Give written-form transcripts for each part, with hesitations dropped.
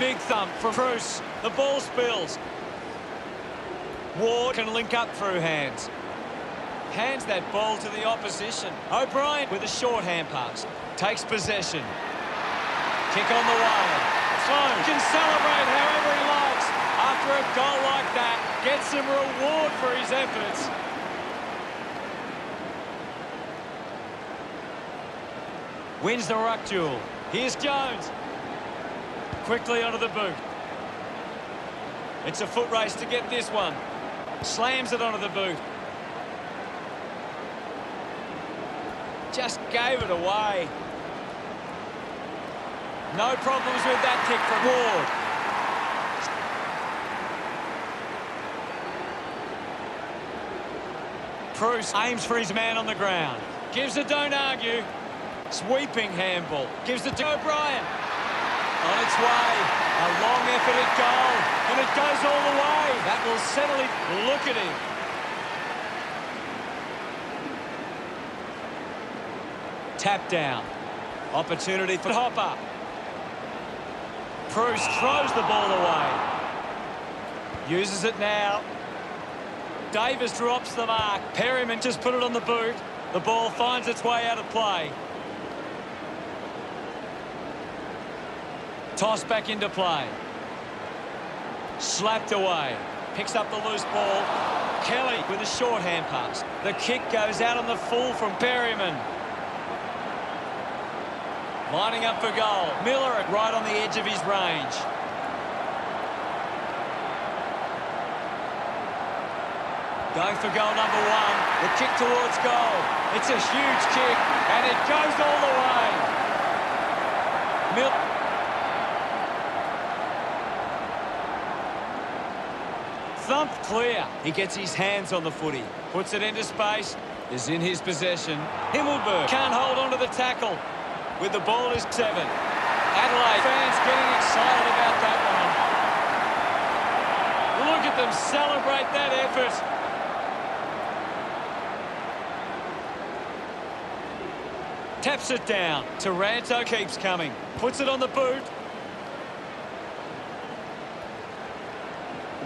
Big thump from Bruce. The ball spills. Ward can link up through hands. Hands that ball to the opposition. O'Brien with a short hand pass. Takes possession. Kick on the way. Sloan can celebrate however he likes. After a goal like that, gets some reward for his efforts. Wins the ruck duel. Here's Jones. Quickly onto the boot. It's a foot race to get this one. Slams it onto the boot. Just gave it away. No problems with that kick from Ward. Bruce aims for his man on the ground. Gives it, don't argue. Sweeping handball. Gives it to O'Brien. On its way. A long effort at goal. And it goes all the way. That will settle it. Look at him. Tap down. Opportunity for Hopper. Bruce throws the ball away. Uses it now. Davis drops the mark. Perryman just put it on the boot. The ball finds its way out of play. Toss back into play. Slapped away. Picks up the loose ball. Kelly with a short hand pass. The kick goes out on the full from Perryman. Lining up for goal. Miller right on the edge of his range. Going for goal number one. The kick towards goal. It's a huge kick, and it goes all the way. Thumped clear. He gets his hands on the footy. Puts it into space. Is in his possession. Himmelberg can't hold on to the tackle. With the ball is 7. Adelaide fans getting excited about that one. Look at them celebrate that effort. Taps it down. Taranto keeps coming. Puts it on the boot.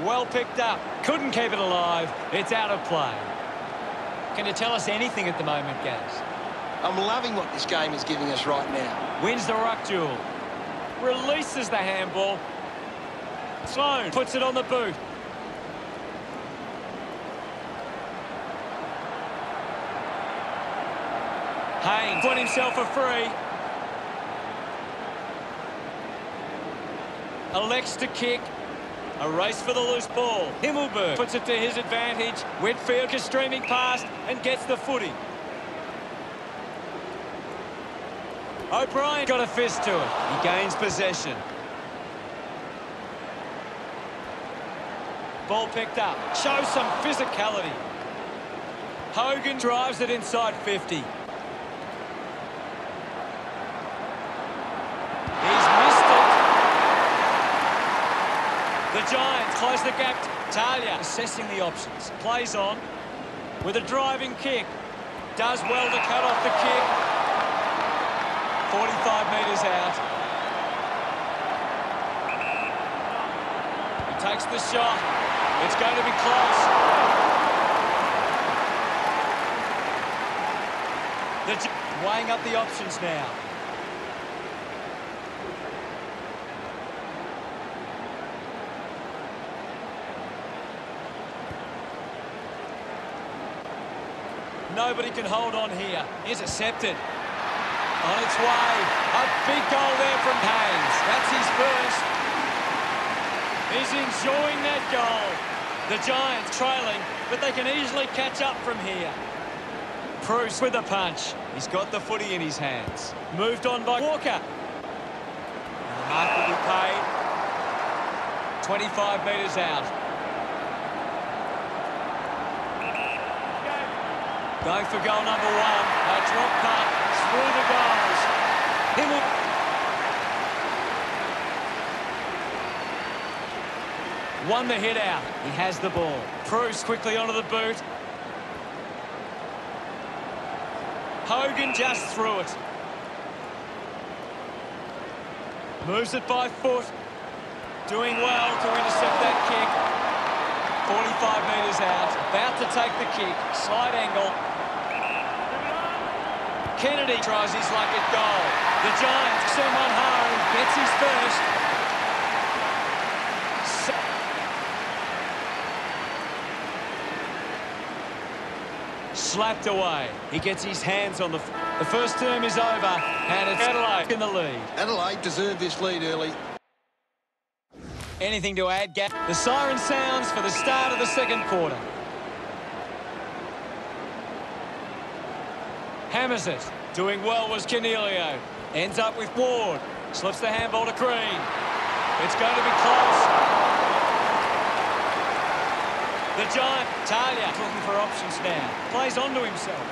Well picked up. Couldn't keep it alive. It's out of play. Can you tell us anything at the moment, Gaz? I'm loving what this game is giving us right now. Wins the ruck duel. Releases the handball. Sloan puts it on the boot. Haynes put himself a free. Elects to kick. A race for the loose ball. Himmelberg puts it to his advantage. Whitfield is streaming past and gets the footy. O'Brien got a fist to it. He gains possession. Ball picked up. Shows some physicality. Hogan drives it inside 50. He's missed it. The Giants close the gap. Talia assessing the options. Plays on with a driving kick. Does well to cut off the kick. 45 metres out. He takes the shot. It's going to be close. Weighing up the options now. Nobody can hold on here. Intercepted. On its way. A big goal there from Haynes. That's his first. He's enjoying that goal. The Giants trailing, but they can easily catch up from here. Bruce with a punch. He's got the footy in his hands. Moved on by Walker. The mark will be paid. 25 metres out. Going for goal number one. A drop punt through the goals. Won the hit out. He has the ball. Bruce quickly onto the boot. Hogan just threw it. Moves it by foot. Doing well to intercept that kick. 45 metres out, about to take the kick. Slight angle. Kennedy tries his luck at goal. The Giants send one home, gets his first. Slapped away. He gets his hands on the first term is over, and it's Adelaide in the lead. Adelaide deserved this lead early. Anything to add, Gav? The siren sounds for the start of the second quarter. Hammers it. Doing well was Cornelio. Ends up with Ward. Slips the handball to Green. It's going to be close. The Giant, Talia, looking for options now. Plays onto himself.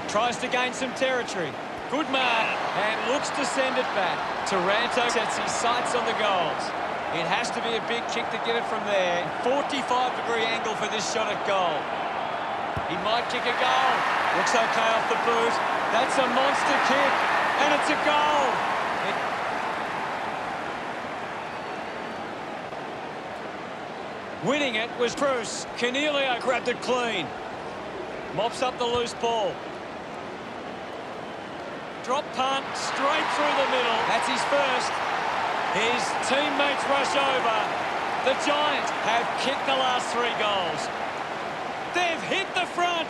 Tries to gain some territory. Good mark, and looks to send it back. Taranto sets his sights on the goals. It has to be a big kick to get it from there. 45-degree angle for this shot at goal. He might kick a goal. Looks okay off the boot. That's a monster kick, and it's a goal. Winning it was Bruce. Cornelio grabbed it clean. Mops up the loose ball. Drop punt straight through the middle. That's his first. His teammates rush over. The Giants have kicked the last 3 goals. They've hit the front.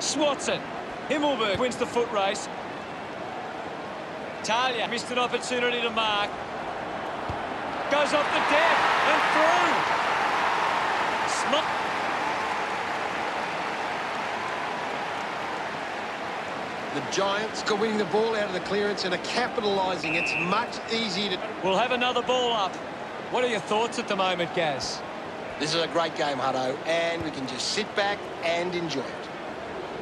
Swats it. Himmelberg wins the foot race. Talia missed an opportunity to mark. Goes off the deck and through. The Giants are winning the ball out of the clearance and are capitalising. It's much easier to... We'll have another ball up. What are your thoughts at the moment, Gaz? This is a great game, Hutto, and we can just sit back and enjoy it.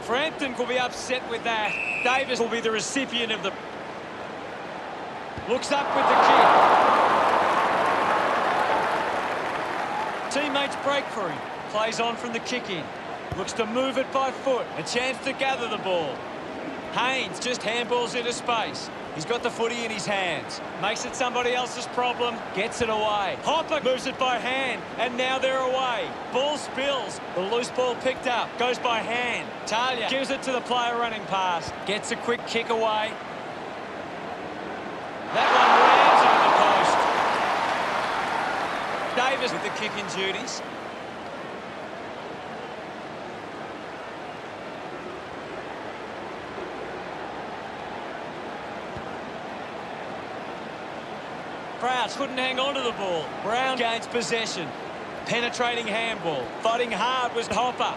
Frampton will be upset with that. Davis will be the recipient of the... Looks up with the kick. Teammates break for him. Plays on from the kick-in. Looks to move it by foot. A chance to gather the ball. Haynes just handballs into space. He's got the footy in his hands. Makes it somebody else's problem. Gets it away. Hopper moves it by hand. And now they're away. Ball spills. The loose ball picked up. Goes by hand. Talia gives it to the player running past. Gets a quick kick away. That one lands on the post. Davis with the kicking duties. Crouch couldn't hang on to the ball. Brown gains possession. Penetrating handball. Fighting hard was Hopper.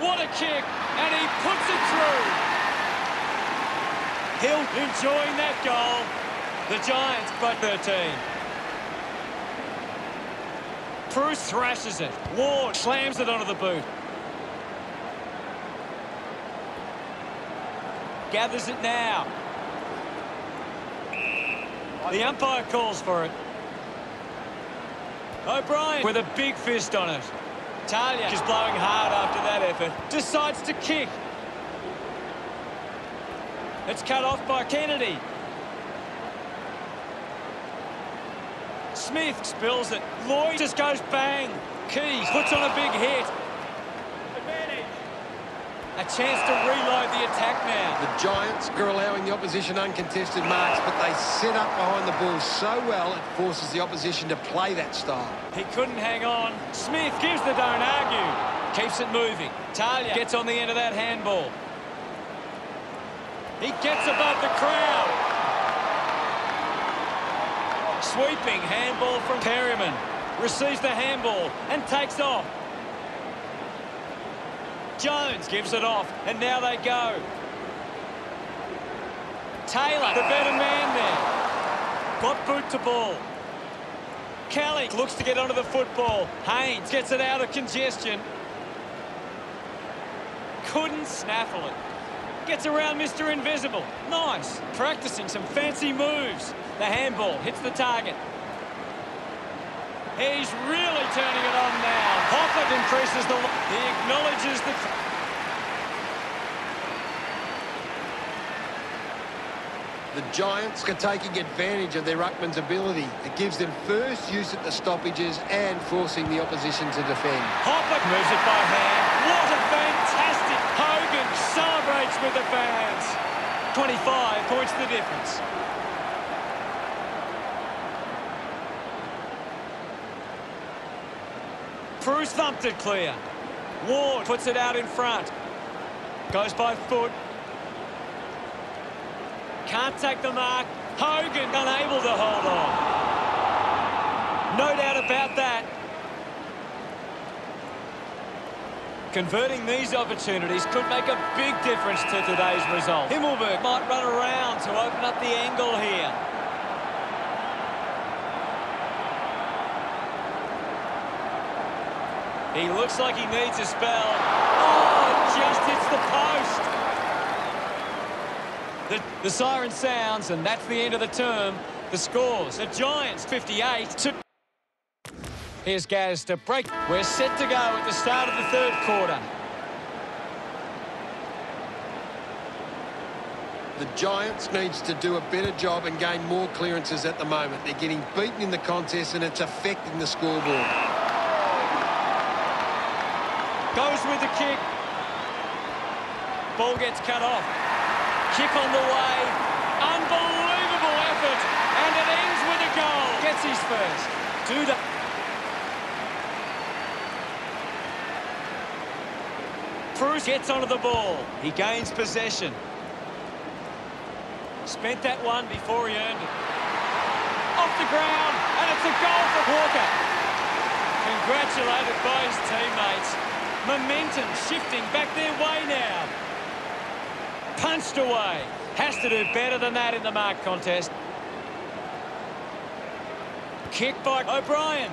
What a kick, and he puts it through. Hill enjoying that goal. The Giants by 13. Bruce thrashes it. Ward slams it onto the boot. Gathers it now. The umpire calls for it. O'Brien with a big fist on it. Talia is blowing hard after that effort. Decides to kick. It's cut off by Kennedy. Smith spills it. Lloyd just goes bang. Keys puts on a big hit. A chance to reload the attack now. The Giants are allowing the opposition uncontested marks, but they set up behind the ball so well it forces the opposition to play that style. He couldn't hang on. Smith gives the don't argue. Keeps it moving. Talia gets on the end of that handball. He gets above the crowd. Sweeping handball from Perryman. Receives the handball and takes off. Jones gives it off, and now they go. Taylor, the better man there. Got boot to ball. Kelly looks to get onto the football. Haynes gets it out of congestion. Couldn't snaffle it. Gets around Mr. Invisible. Nice. Practicing some fancy moves. The handball hits the target. He's really turning it on now. Hopper increases the... He acknowledges the... The Giants are taking advantage of their ruckman's ability. It gives them first use at the stoppages and forcing the opposition to defend. Hopper moves it by hand. What a fantastic... Hogan celebrates with the fans. 25 points the difference. Cruz thumped it clear. Ward puts it out in front. Goes by foot. Can't take the mark. Hogan unable to hold on. No doubt about that. Converting these opportunities could make a big difference to today's result. Himmelberg might run around to open up the angle here. He looks like he needs a spell. Oh, just hits the post. The siren sounds, and that's the end of the term. The scores, the Giants 58. Here's Gaz to break. We're set to go at the start of the third quarter. The Giants needs to do a better job and gain more clearances at the moment. They're getting beaten in the contest and it's affecting the scoreboard. Goes with the kick. Ball gets cut off. Kick on the way. Unbelievable effort. And it ends with a goal. Gets his first. Duda. Cruz gets onto the ball. He gains possession. Spent that one before he earned it. Off the ground. And it's a goal for Walker. Congratulated by his teammates. Momentum shifting back their way now. Punched away. Has to do better than that in the mark contest. Kick by O'Brien.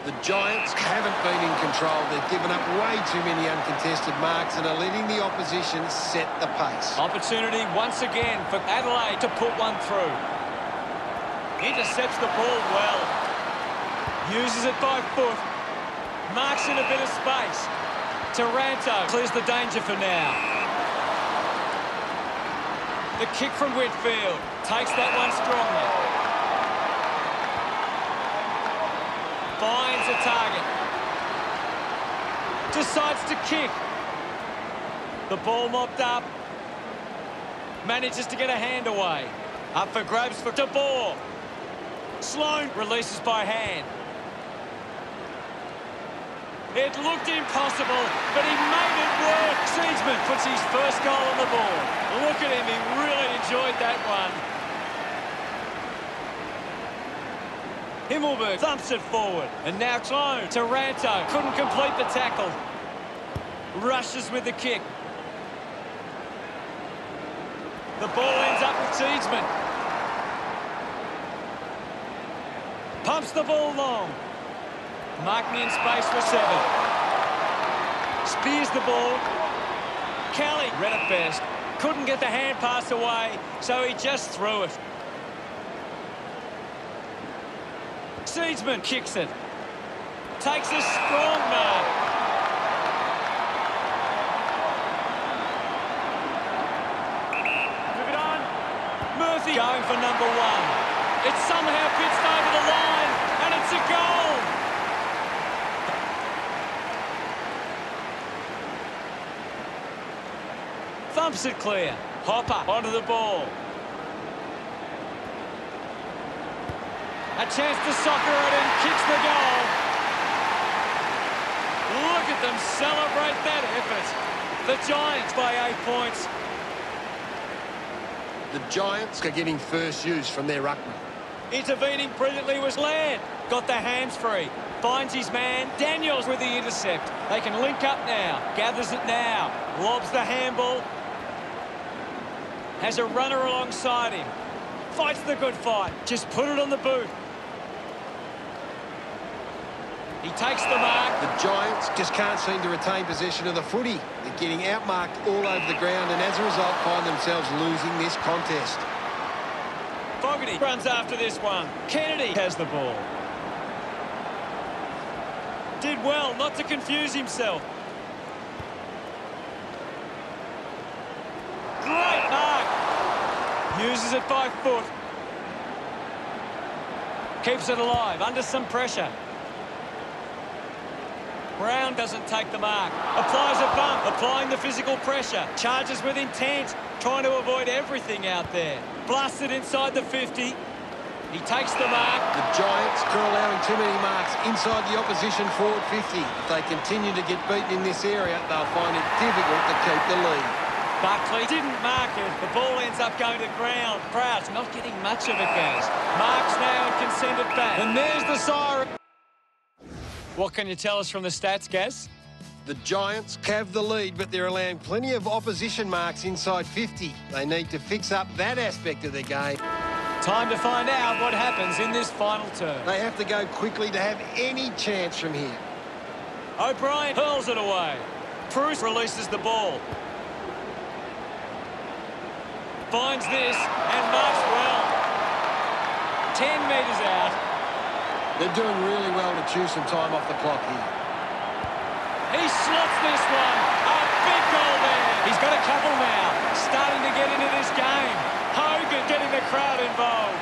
The Giants haven't been in control. They've given up way too many uncontested marks and are letting the opposition set the pace. Opportunity once again for Adelaide to put one through. Intercepts the ball well. Uses it by foot. Marks in a bit of space. Taranto clears the danger for now. The kick from Whitfield takes that one strongly. Finds a target. Decides to kick. The ball mopped up. Manages to get a hand away. Up for grabs for De Boer. Sloan releases by hand. It looked impossible, but he made it work. Seedsman puts his first goal on the board. Look at him, he really enjoyed that one. Himmelberg thumps it forward. And now Sloan. Taranto couldn't complete the tackle. Rushes with the kick. The ball ends up with Seedsman. Pumps the ball long. Mark me in space for 7. Spears the ball. Kelly read it best. Couldn't get the hand pass away, so he just threw it. Seedsman kicks it. Takes a strong mark. Move it on. Murphy going for number 1. It somehow pitched over the line, and it's a goal. Thumps it clear. Hopper onto the ball. A chance to soccer it and kicks the goal. Look at them celebrate that effort. The Giants by 8 points. The Giants are getting first use from their ruckman. Intervening brilliantly was Laird. Got the hands free. Finds his man. Daniels with the intercept. They can link up now. Gathers it now. Lobs the handball. Has a runner alongside him. Fights the good fight. Just put it on the boot. He takes the mark. The Giants just can't seem to retain possession of the footy. They're getting outmarked all over the ground and as a result find themselves losing this contest. Fogarty runs after this one. Kennedy has the ball. Did well not to confuse himself. Great mark. Uses it by foot. Keeps it alive, under some pressure. Brown doesn't take the mark. Applies a bump, applying the physical pressure. Charges with intent, trying to avoid everything out there. Blasted inside the 50. He takes the mark. The Giants are allowing too many marks inside the opposition forward 50. If they continue to get beaten in this area, they'll find it difficult to keep the lead. Buckley didn't mark it. The ball ends up going to ground. Proud's not getting much of it, guys. Marks now and can send it back. And there's the siren. What can you tell us from the stats, Gaz? The Giants have the lead, but they're allowing plenty of opposition marks inside 50. They need to fix up that aspect of their game. Time to find out what happens in this final term. They have to go quickly to have any chance from here. O'Brien hurls it away. Bruce releases the ball. Finds this and marks well. 10 metres out. They're doing really well to chew some time off the clock here. He slots this one. A big goal there. He's got a couple now. Starting to get into this game. Hogan getting the crowd involved.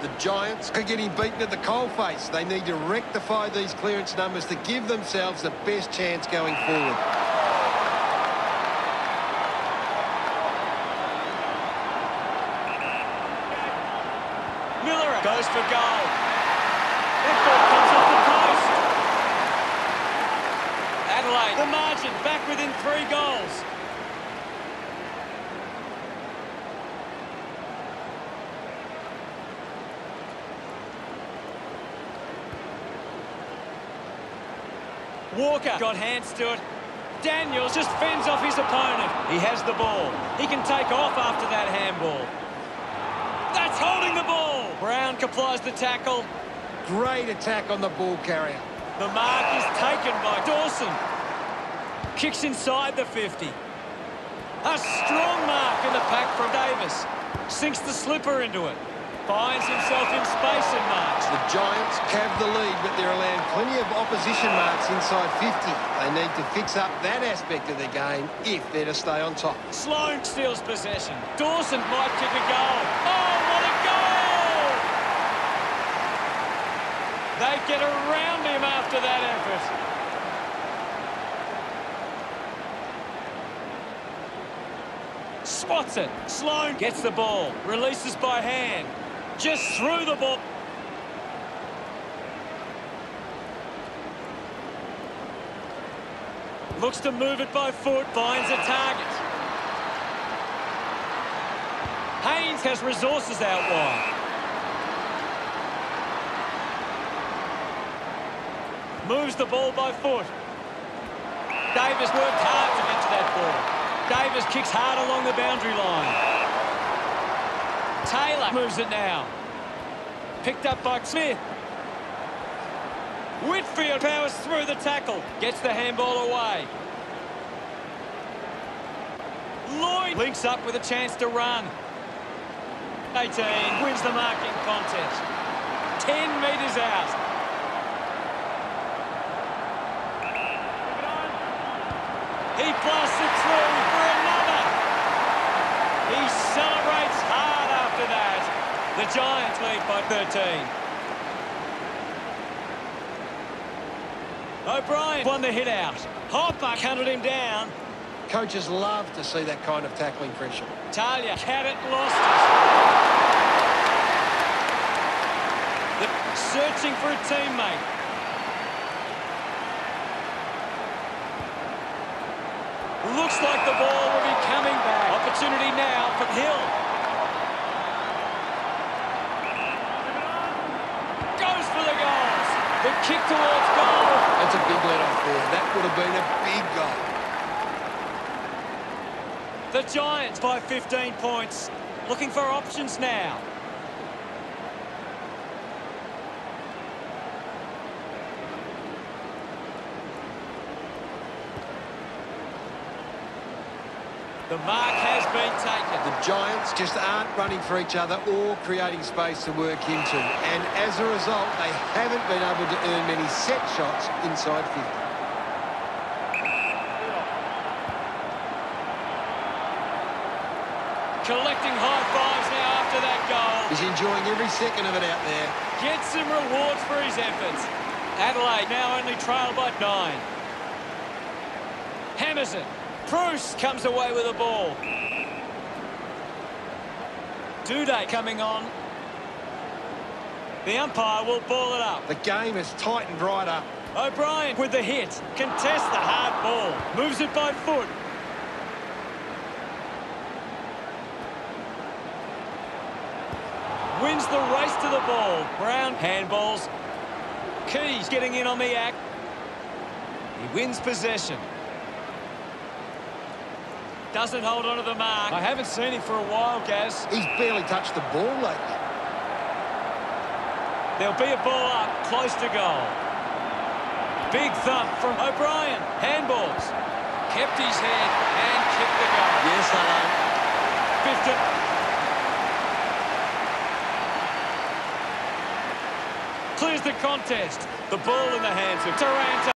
The Giants are getting beaten at the coalface. They need to rectify these clearance numbers to give themselves the best chance going forward. Miller goes for goal. That ball comes off the post. Adelaide, the margin, back within 3 goals. Walker got hands to it. Daniels just fends off his opponent. He has the ball. He can take off after that handball. That's holding the ball. Brown applies the tackle. Great attack on the ball carrier. The mark is taken by Dawson. Kicks inside the 50. A strong mark in the pack from Davis. Sinks the slipper into it. Finds himself in space and marks. The Giants have the lead, but they're allowing plenty of opposition marks inside 50. They need to fix up that aspect of their game if they're to stay on top. Sloan steals possession. Dawson might kick a goal. Oh, what a goal! They get around him after that effort. Spots it. Sloan gets the ball. Releases by hand. Just threw the ball. Looks to move it by foot. Finds a target. Haynes has resources out wide. Moves the ball by foot. Davis worked hard to get to that ball. Davis kicks hard along the boundary line. Taylor moves it now. Picked up by Smith. Whitfield powers through the tackle. Gets the handball away. Lloyd links up with a chance to run. 18 wins the marking contest. 10 metres out. He blasts it through for another. He celebrates hard after that. The Giants lead by 13. O'Brien won the hit out. Hopper hunted him down. Coaches love to see that kind of tackling pressure. Talia had it, lost it. Searching for a teammate. Looks like the ball will be coming back. Opportunity now from Hill. Goes for the goals. The kick towards goal. That's a big let-off there. That would have been a big goal. The Giants by 15 points. Looking for options now. The mark has been taken. The Giants just aren't running for each other or creating space to work into. And as a result, they haven't been able to earn many set shots inside 50. Collecting high fives now after that goal. He's enjoying every second of it out there. Gets some rewards for his efforts. Adelaide now only trailed by 9. Hammers it. Bruce comes away with the ball. Duday coming on. The umpire will ball it up. The game has tightened right up. O'Brien with the hit. Contests the hard ball. Moves it by foot. Wins the race to the ball. Brown handballs. Keys getting in on the act. He wins possession. Doesn't hold on to the mark. I haven't seen him for a while, Gaz. He's barely touched the ball lately. There'll be a ball up, close to goal. Big thump from O'Brien. Handballs. Kept his head and kicked the goal. Yes, hello. 50. Clears the contest. The ball in the hands of Durant.